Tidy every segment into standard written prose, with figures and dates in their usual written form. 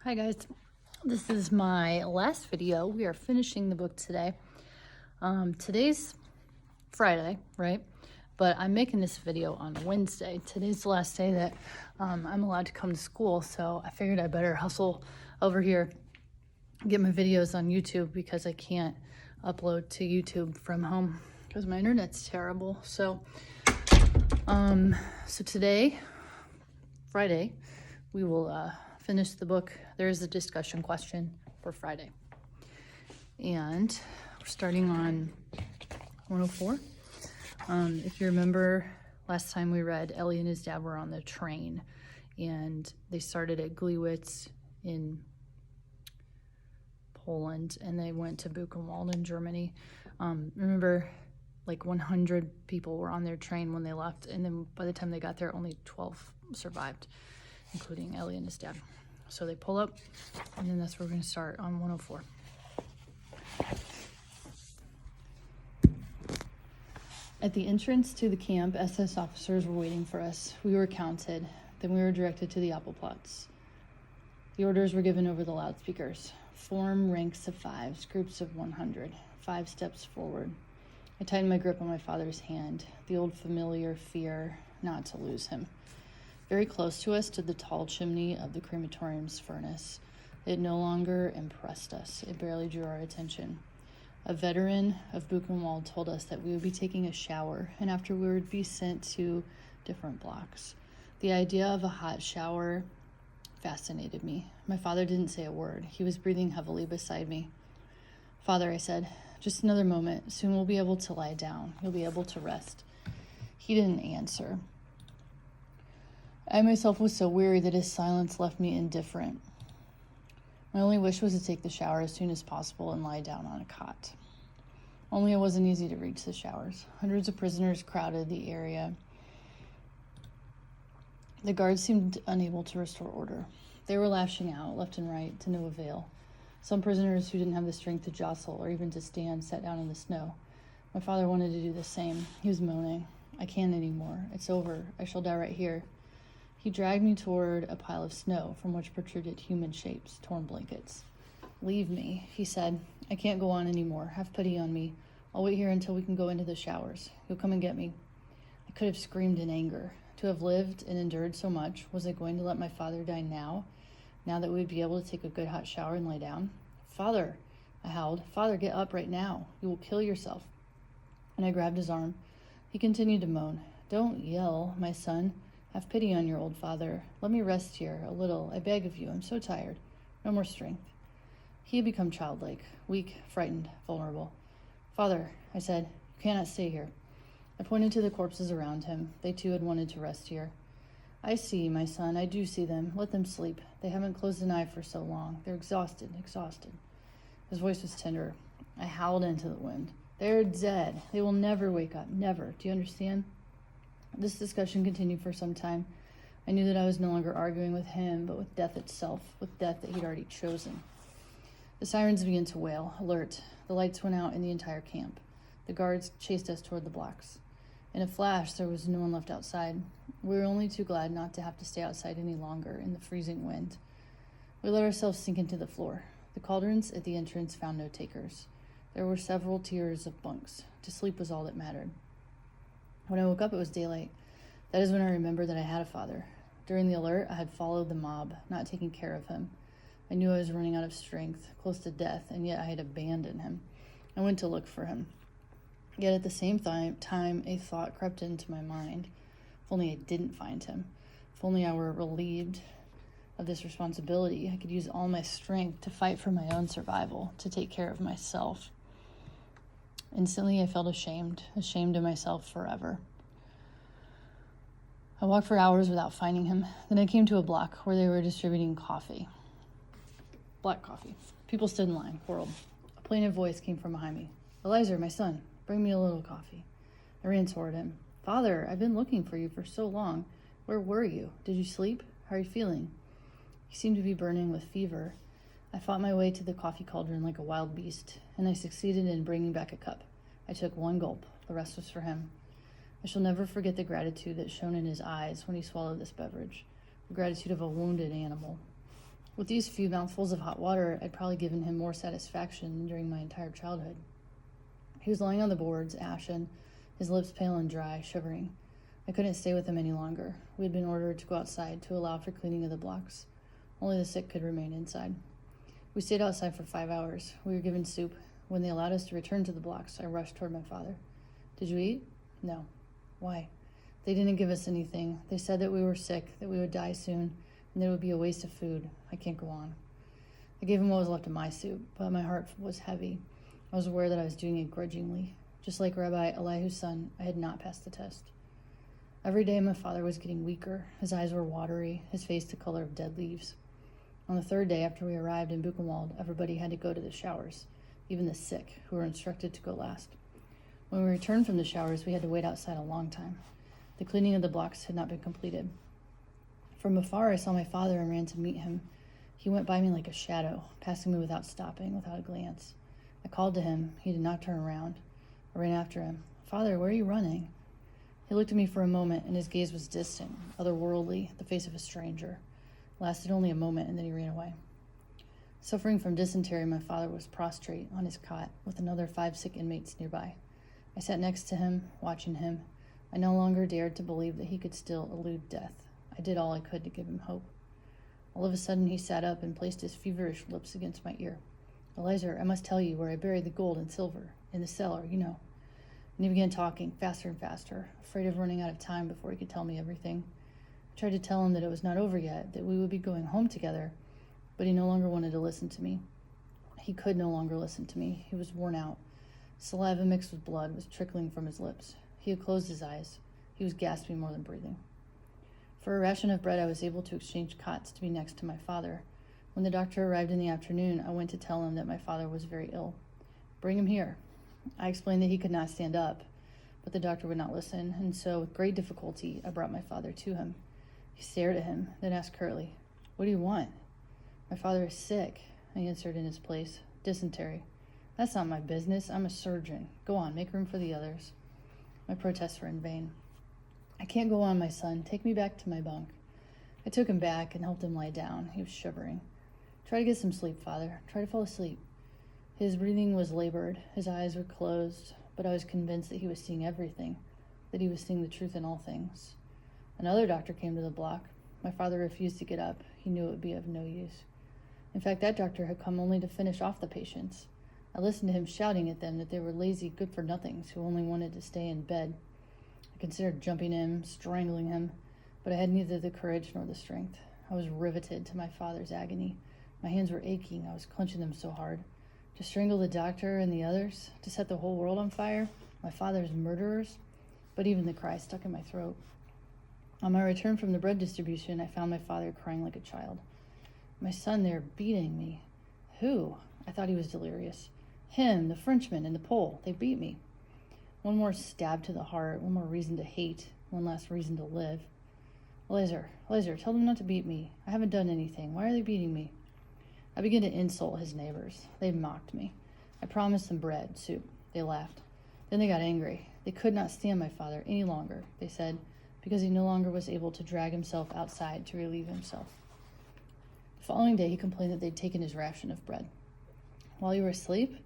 Hi guys, this is my last video. We are finishing the book today. Today's Friday, right? But I'm making this video on Wednesday. Today's the last day that I'm allowed to come to school, so I figured I better hustle over here, get my videos on YouTube because I can't upload to YouTube from home because my internet's terrible. So today, Friday, we will finish the book. There is a discussion question for Friday. And we're starting on 104. If you remember, last time we read, Ellie and his dad were on the train and they started at Gliwice in Poland and they went to Buchenwald in Germany. Remember, like 100 people were on their train when they left, and then by the time they got there, only 12 survived, including Ellie and his dad. So they pull up, and then that's where we're going to start on 104. At the entrance to the camp, SS officers were waiting for us. We were counted. Then we were directed to the Appelplatz. The orders were given over the loudspeakers. Form ranks of fives, groups of 100. 5 steps forward. I tightened my grip on my father's hand, the old familiar fear not to lose him. Very close to us stood the tall chimney of the crematorium's furnace. It no longer impressed us. It barely drew our attention. A veteran of Buchenwald told us that we would be taking a shower, and after we would be sent to different blocks. The idea of a hot shower fascinated me. My father didn't say a word. He was breathing heavily beside me. "Father," I said, "just another moment. Soon we'll be able to lie down. You'll be able to rest." He didn't answer. I myself was so weary that his silence left me indifferent. My only wish was to take the shower as soon as possible and lie down on a cot. Only it wasn't easy to reach the showers. Hundreds of prisoners crowded the area. The guards seemed unable to restore order. They were lashing out left and right to no avail. Some prisoners who didn't have the strength to jostle or even to stand sat down in the snow. My father wanted to do the same. He was moaning. "I can't anymore. It's over. I shall die right here." He dragged me toward a pile of snow from which protruded human shapes, torn blankets. "Leave me," he said. "I can't go on anymore. Have pity on me. I'll wait here until we can go into the showers. You'll come and get me." I could have screamed in anger. To have lived and endured so much, was I going to let my father die now that we'd be able to take a good hot shower and lie down? "Father," I howled. "Father, get up right now. You will kill yourself." And I grabbed his arm. He continued to moan. "Don't yell, my son. Have pity on your old father. Let me rest here a little. I beg of you. I'm so tired. No more strength." He had become childlike, weak, frightened, vulnerable. "Father," I said, "you cannot stay here." I pointed to the corpses around him. They too had wanted to rest here. "I see, my son. I do see them. Let them sleep. They haven't closed an eye for so long. They're exhausted, exhausted." His voice was tender. I howled into the wind. "They're dead. They will never wake up. Never. Do you understand?" This discussion continued for some time. I knew that I was no longer arguing with him, but with death itself, with death that he'd already chosen. The sirens began to wail, alert. The lights went out in the entire camp. The guards chased us toward the blocks. In a flash, there was no one left outside. We were only too glad not to have to stay outside any longer in the freezing wind. We let ourselves sink into the floor. The cauldrons at the entrance found no takers. There were several tiers of bunks. To sleep was all that mattered. When I woke up, it was daylight. That is when I remembered that I had a father. During the alert, I had followed the mob, not taking care of him. I knew I was running out of strength, close to death, and yet I had abandoned him. I went to look for him. Yet at the same time, a thought crept into my mind. If only I didn't find him. If only I were relieved of this responsibility, I could use all my strength to fight for my own survival, to take care of myself. Instantly, I felt ashamed of myself forever. I walked for hours without finding him. Then I came to a block where they were distributing coffee. Black coffee. People stood in line, whirled. A plaintive voice came from behind me. "Eliezer, my son, bring me a little coffee." I ran toward him. "Father, I've been looking for you for so long. Where were you? Did you sleep? How are you feeling?" He seemed to be burning with fever. I fought my way to the coffee cauldron like a wild beast, and I succeeded in bringing back a cup. I took one gulp. The rest was for him. I shall never forget the gratitude that shone in his eyes when he swallowed this beverage, the gratitude of a wounded animal. With these few mouthfuls of hot water, I'd probably given him more satisfaction than during my entire childhood. He was lying on the boards, ashen, his lips pale and dry, shivering. I couldn't stay with him any longer. We had been ordered to go outside to allow for cleaning of the blocks. Only the sick could remain inside. We stayed outside for 5 hours. We were given soup. When they allowed us to return to the blocks, I rushed toward my father. Did you eat? No. Why? They didn't give us anything. They said that we were sick, that we would die soon, and that it would be a waste of food. I can't go on. I gave him what was left of my soup, but my heart was heavy. I was aware that I was doing it grudgingly. Just like Rabbi Elihu's son, I had not passed the test. Every day my father was getting weaker. His eyes were watery, his face the color of dead leaves. On the third day after we arrived in Buchenwald, everybody had to go to the showers, even the sick, who were instructed to go last. When we returned from the showers, we had to wait outside a long time. The cleaning of the blocks had not been completed. From afar, I saw my father and ran to meet him. He went by me like a shadow, passing me without stopping, without a glance. I called to him. He did not turn around. I ran after him. Father, where are you running? He looked at me for a moment, and his gaze was distant, otherworldly, the face of a stranger. It lasted only a moment, and then he ran away. Suffering from dysentery, my father was prostrate on his cot with another 5 sick inmates nearby. I sat next to him, watching him. I no longer dared to believe that he could still elude death. I did all I could to give him hope. All of a sudden, he sat up and placed his feverish lips against my ear. Eliezer, I must tell you where I buried the gold and silver. In the cellar, you know. And he began talking, faster and faster, afraid of running out of time before he could tell me everything. I tried to tell him that it was not over yet, that we would be going home together, but he no longer wanted to listen to me. He could no longer listen to me. He was worn out. Saliva mixed with blood was trickling from his lips. He had closed his eyes. He was gasping more than breathing. For a ration of bread, I was able to exchange cots to be next to my father. When the doctor arrived in the afternoon, I went to tell him that my father was very ill. Bring him here. I explained that he could not stand up, but the doctor would not listen, and so with great difficulty, I brought my father to him. He stared at him, then asked curtly, What do you want? My father is sick, I answered in his place. Dysentery. That's not my business. I'm a surgeon. Go on, make room for the others. My protests were in vain. I can't go on, my son. Take me back to my bunk. I took him back and helped him lie down. He was shivering. Try to get some sleep, Father. Try to fall asleep. His breathing was labored. His eyes were closed, but I was convinced that he was seeing everything, that he was seeing the truth in all things. Another doctor came to the block. My father refused to get up. He knew it would be of no use. In fact, that doctor had come only to finish off the patients. I listened to him shouting at them that they were lazy, good-for-nothings who only wanted to stay in bed. I considered jumping him, strangling him, but I had neither the courage nor the strength. I was riveted to my father's agony. My hands were aching. I was clenching them so hard. To strangle the doctor and the others, to set the whole world on fire, my father's murderers, but even the cry stuck in my throat. On my return from the bread distribution, I found my father crying like a child. My son, they're beating me. Who? I thought he was delirious. Him, the Frenchman, and the Pole. They beat me. One more stab to the heart, one more reason to hate, one last reason to live. Eliezer, tell them not to beat me. I haven't done anything. Why are they beating me? I began to insult his neighbors. They mocked me. I promised them bread, soup. They laughed. Then they got angry. They could not stand my father any longer, they said, because he no longer was able to drag himself outside to relieve himself. The following day, he complained that they'd taken his ration of bread. While you were asleep?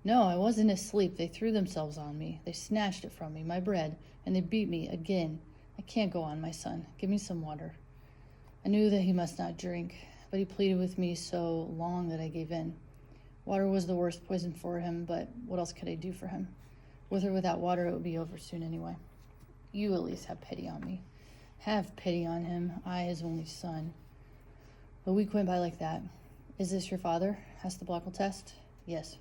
No, I wasn't asleep. They threw themselves on me. They snatched it from me, my bread, and they beat me again. I can't go on, my son. Give me some water. I knew that he must not drink, but he pleaded with me so long that I gave in. Water was the worst poison for him, but what else could I do for him? With or without water, it would be over soon anyway. You at least have pity on me. Have pity on him, I, his only son. A week went by like that. Is this your father? Asked the Blockle test. Yes.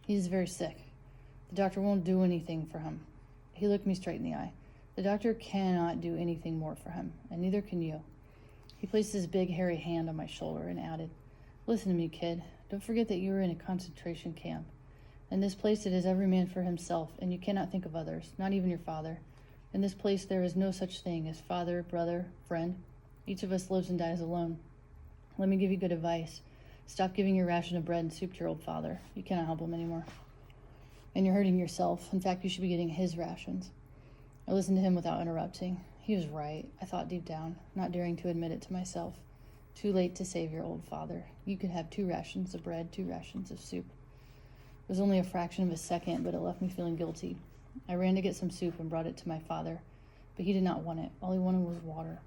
He is very sick. The doctor won't do anything for him. He looked me straight in the eye. The doctor cannot do anything more for him, and neither can you. He placed his big, hairy hand on my shoulder and added, Listen to me, kid. Don't forget that you are in a concentration camp. In this place it is every man for himself, and you cannot think of others, not even your father. In this place there is no such thing as father, brother, friend. Each of us lives and dies alone. Let me give you good advice. Stop giving your ration of bread and soup to your old father. You cannot help him anymore. And you're hurting yourself. In fact, you should be getting his rations. I listened to him without interrupting. He was right, I thought deep down, not daring to admit it to myself. Too late to save your old father. You could have 2 rations of bread, 2 rations of soup. It was only a fraction of a second, but it left me feeling guilty. I ran to get some soup and brought it to my father, but he did not want it. All he wanted was water.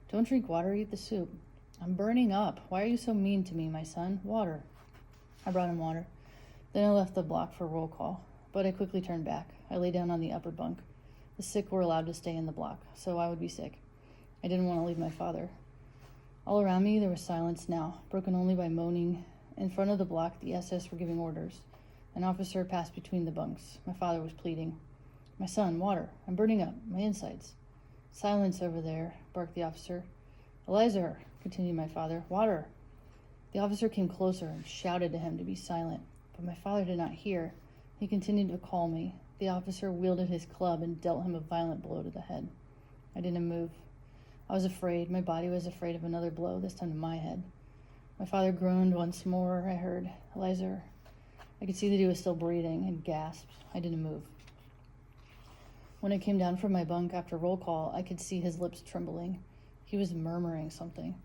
Don't drink water, eat the soup. I'm burning up. Why are you so mean to me, my son? Water. I brought him water. Then I left the block for roll call, but I quickly turned back. I lay down on the upper bunk. The sick were allowed to stay in the block, so I would be sick. I didn't want to leave my father. All around me, there was silence now, broken only by moaning. In front of the block, the SS were giving orders. An officer passed between the bunks. My father was pleading. My son, water. I'm burning up. My insides. Silence over there, barked the officer. Eliezer, continued my father. Water. The officer came closer and shouted to him to be silent, but my father did not hear. He continued to call me. The officer wielded his club and dealt him a violent blow to the head. I didn't move. I was afraid. My body was afraid of another blow, this time to my head. My father groaned once more. I heard, Eliezer. I could see that he was still breathing and gasped. I didn't move. When I came down from my bunk after roll call, I could see his lips trembling. He was murmuring something.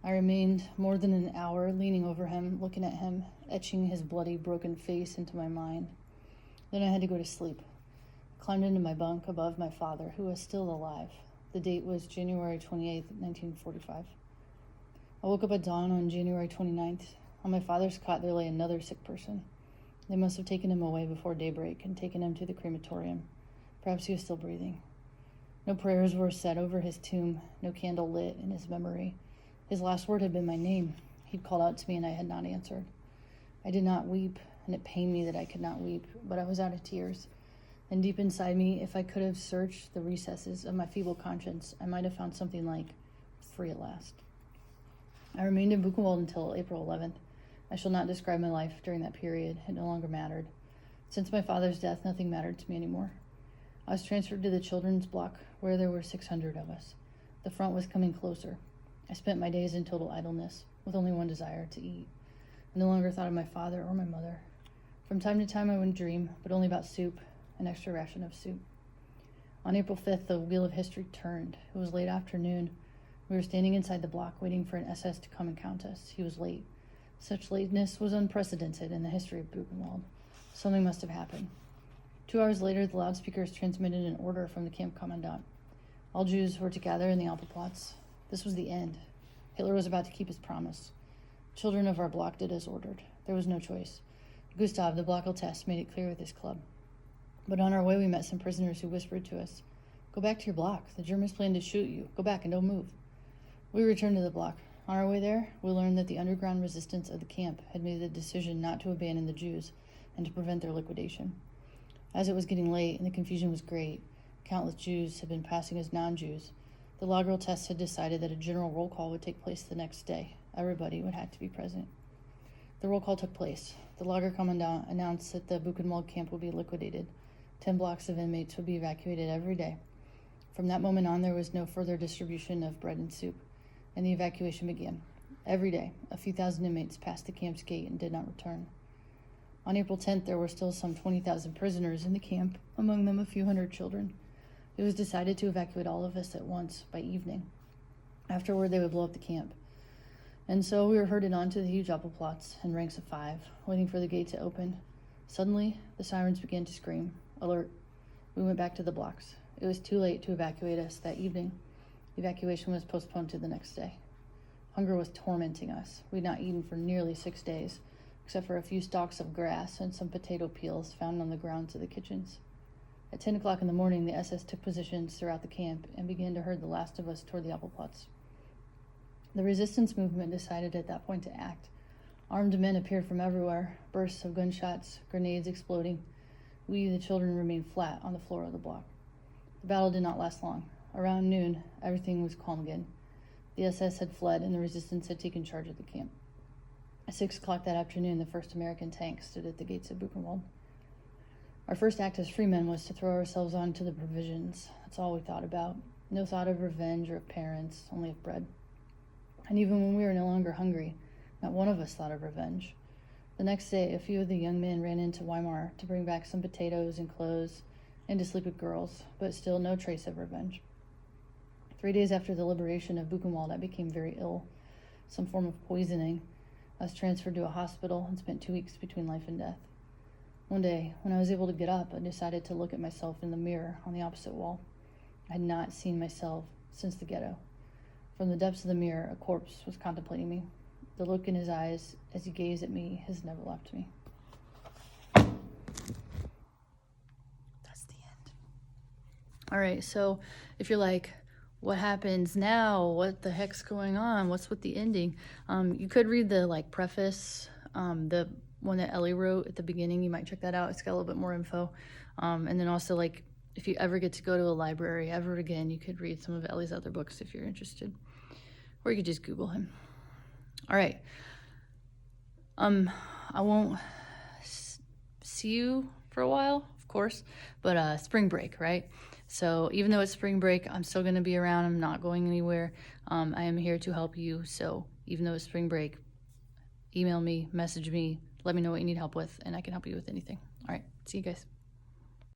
I remained more than an hour leaning over him, looking at him, etching his bloody, broken face into my mind. Then I had to go to sleep. I climbed into my bunk above my father, who was still alive. The date was January 28th, 1945. I woke up at dawn on January 29th. On my father's cot, there lay another sick person. They must have taken him away before daybreak and taken him to the crematorium. Perhaps he was still breathing. No prayers were said over his tomb, no candle lit in his memory. His last word had been my name. He'd called out to me and I had not answered. I did not weep, and it pained me that I could not weep, but I was out of tears. And deep inside me, if I could have searched the recesses of my feeble conscience, I might have found something like, free at last. I remained in Buchenwald until April 11th. I shall not describe my life during that period. It no longer mattered. Since my father's death, nothing mattered to me anymore. I was transferred to the children's block, where there were 600 of us. The front was coming closer. I spent my days in total idleness, with only one desire, to eat. I no longer thought of my father or my mother. From time to time I would dream, but only about soup, an extra ration of soup. On April 5th, the wheel of history turned. It was late afternoon. We were standing inside the block, waiting for an SS to come and count us. He was late. Such lateness was unprecedented in the history of Buchenwald. Something must have happened. 2 hours later, the loudspeakers transmitted an order from the camp commandant. All Jews were to gather in the Alpenplatz. This was the end. Hitler was about to keep his promise. Children of our block did as ordered. There was no choice. Gustav, the block test, made it clear with his club. But on our way, we met some prisoners who whispered to us, "Go back to your block. The Germans plan to shoot you. Go back and don't move." We returned to the block. On our way there, we learned that the underground resistance of the camp had made the decision not to abandon the Jews and to prevent their liquidation. As it was getting late and the confusion was great, countless Jews had been passing as non-Jews. The Lagerl test had decided that a general roll call would take place the next day. Everybody would have to be present. The roll call took place. The Lager commandant announced that the Buchenwald camp would be liquidated. 10 blocks of inmates would be evacuated every day. From that moment on, there was no further distribution of bread and soup, and the evacuation began. Every day, a few thousand inmates passed the camp's gate and did not return. On April 10th, there were still some 20,000 prisoners in the camp, among them a few hundred children. It was decided to evacuate all of us at once by evening. Afterward, they would blow up the camp. And so we were herded onto the huge Alpenplatz in ranks of 5, waiting for the gate to open. Suddenly, the sirens began to scream, "Alert!" We went back to the blocks. It was too late to evacuate us that evening. The evacuation was postponed to the next day. Hunger was tormenting us. We'd not eaten for nearly 6 days, except for a few stalks of grass and some potato peels found on the grounds of the kitchens. At 10 o'clock in the morning, the SS took positions throughout the camp and began to herd the last of us toward the Alpenplatz. The resistance movement decided at that point to act. Armed men appeared from everywhere, bursts of gunshots, grenades exploding. We, the children, remained flat on the floor of the block. The battle did not last long. Around noon, everything was calm again. The SS had fled and the resistance had taken charge of the camp. At 6 o'clock that afternoon, the first American tank stood at the gates of Buchenwald. Our first act as free men was to throw ourselves onto the provisions. That's all we thought about. No thought of revenge or of parents, only of bread. And even when we were no longer hungry, not one of us thought of revenge. The next day, a few of the young men ran into Weimar to bring back some potatoes and clothes and to sleep with girls, but still no trace of revenge. 3 days after the liberation of Buchenwald, I became very ill. some form of poisoning. I was transferred to a hospital and spent 2 weeks between life and death. One day, when I was able to get up, I decided to look at myself in the mirror on the opposite wall. I had not seen myself since the ghetto. From the depths of the mirror, a corpse was contemplating me. The look in his eyes as he gazed at me has never left me. That's the end. All right, so if you're like, what happens now? What the heck's going on? What's with the ending? You could read the preface, the one that Ellie wrote at the beginning. You might check that out. It's got a little bit more info. And then also, if you ever get to go to a library ever again, you could read some of Ellie's other books if you're interested. Or you could just Google him. All right. I won't see you for a while, of course, but spring break, right? So even though it's spring break, I'm still going to be around. I'm not going anywhere. I am here to help you. So even though it's spring break, email me, message me, let me know what you need help with, and I can help you with anything. All right. See you guys.